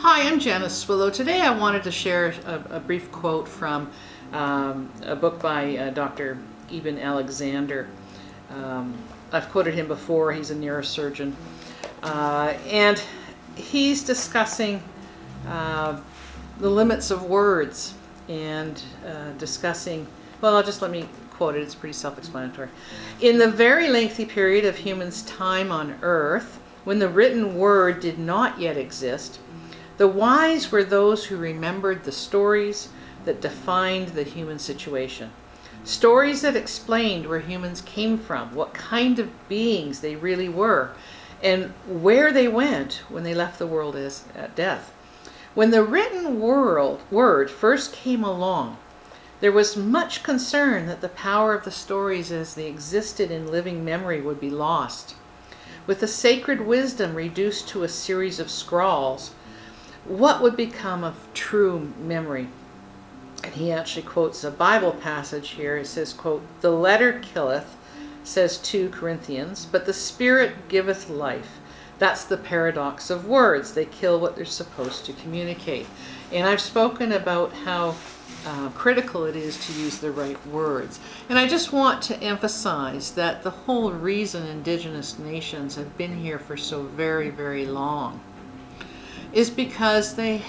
Hi, I'm Janice Switlo. Today I wanted to share a brief quote from a book by Dr. Eben Alexander. I've quoted him before. He's a neurosurgeon. And he's discussing the limits of words and discussing, well, let me quote it. It's pretty self-explanatory. In the very lengthy period of humans' time on Earth, when the written word did not yet exist, the wise were those who remembered the stories that defined the human situation. Stories that explained where humans came from, what kind of beings they really were, and where they went when they left the world at death. When the written word first came along, there was much concern that the power of the stories as they existed in living memory would be lost. With the sacred wisdom reduced to a series of scrawls, what would become of true memory? And he actually quotes a Bible passage here. It says, quote, "The letter killeth," says 2 Corinthians, "but the Spirit giveth life." That's the paradox of words. They kill what they're supposed to communicate. And I've spoken about how critical it is to use the right words. And I just want to emphasize that the whole reason Indigenous nations have been here for so very, very long is because they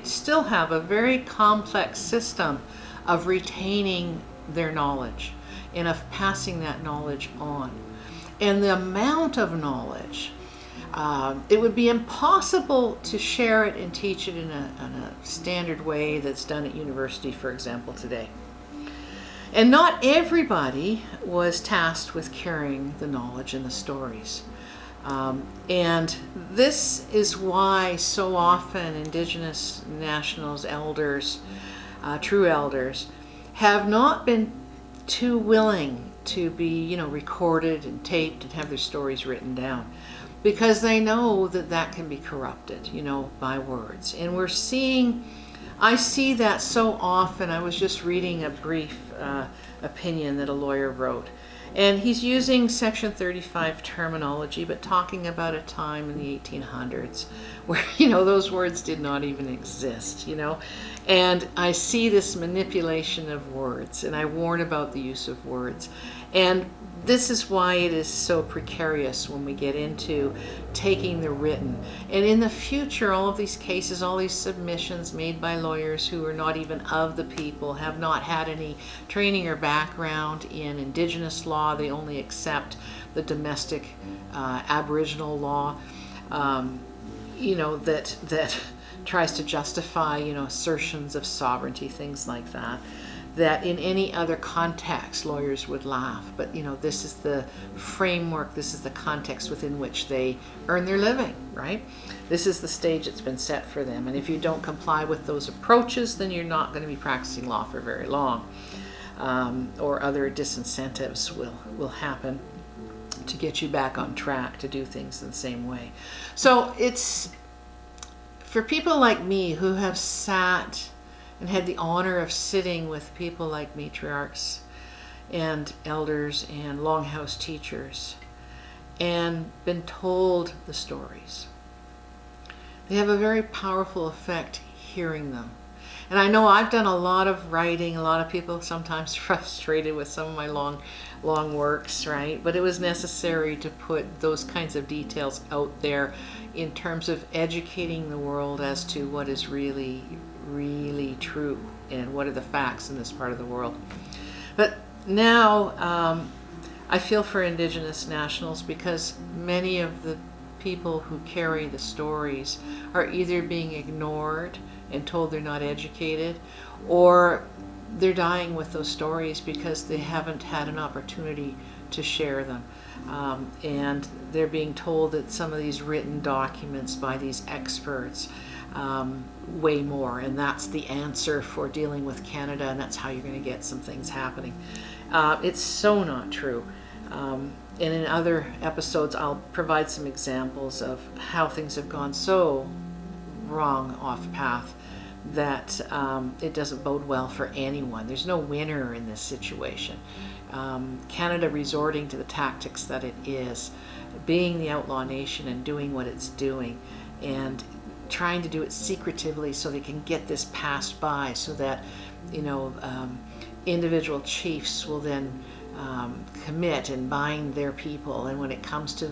still have a very complex system of retaining their knowledge and of passing that knowledge on. And the amount of knowledge, it would be impossible to share it and teach it in a standard way that's done at university, for example, today. And not everybody was tasked with carrying the knowledge and the stories. And this is why so often Indigenous nationals, elders, true elders, have not been too willing to be, recorded and taped and have their stories written down, because they know that can be corrupted, by words. And I see that so often. I was just reading a brief opinion that a lawyer wrote. And he's using Section 35 terminology, but talking about a time in the 1800s where, those words did not even exist, And I see this manipulation of words, and I warn about the use of words. And this is why it is so precarious when we get into taking the written. And in the future, all of these cases, all these submissions made by lawyers who are not even of the people, have not had any training or background in Indigenous law. They only accept the domestic Aboriginal law, that tries to justify, assertions of sovereignty, things like that. That in any other context lawyers would laugh, but this is the framework, this is the context within which they earn their living, right? This is the stage that's been set for them, and if you don't comply with those approaches, then you're not going to be practicing law for very long, or other disincentives will happen to get you back on track to do things in the same way. So it's for people like me who have sat and had the honor of sitting with people like matriarchs and elders and longhouse teachers and been told the stories. They have a very powerful effect hearing them. And I know I've done a lot of writing, a lot of people sometimes frustrated with some of my long works, right? But it was necessary to put those kinds of details out there in terms of educating the world as to what is really true and what are the facts in this part of the world. But now I feel for Indigenous nationals, because many of the people who carry the stories are either being ignored and told they're not educated, or they're dying with those stories because they haven't had an opportunity to share them. And they're being told that some of these written documents by these experts way more, and that's the answer for dealing with Canada, and that's how you're going to get some things happening. It's so not true. And in other episodes I'll provide some examples of how things have gone so wrong off path that it doesn't bode well for anyone. There's no winner in this situation. Canada resorting to the tactics that it is, being the outlaw nation and doing what it's doing, and trying to do it secretively so they can get this passed by, so that individual chiefs will then commit and bind their people, and when it comes to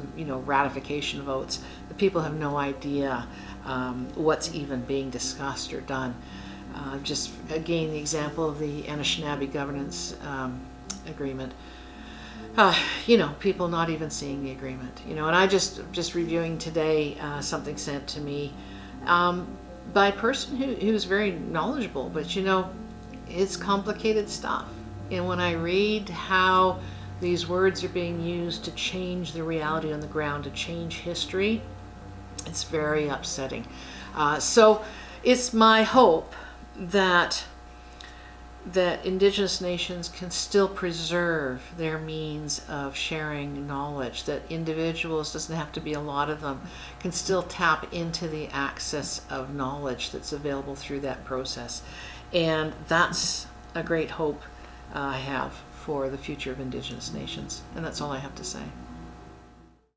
ratification votes, the people have no idea what's even being discussed or done. Just again, the example of the Anishinaabe governance agreement. People not even seeing the agreement. And I just reviewing today something sent to me by a person who's very knowledgeable, but it's complicated stuff. And when I read how these words are being used to change the reality on the ground, to change history, it's very upsetting. So it's my hope that Indigenous nations can still preserve their means of sharing knowledge, that individuals, doesn't have to be a lot of them, can still tap into the access of knowledge that's available through that process. And that's a great hope I have for the future of Indigenous nations. And that's all I have to say.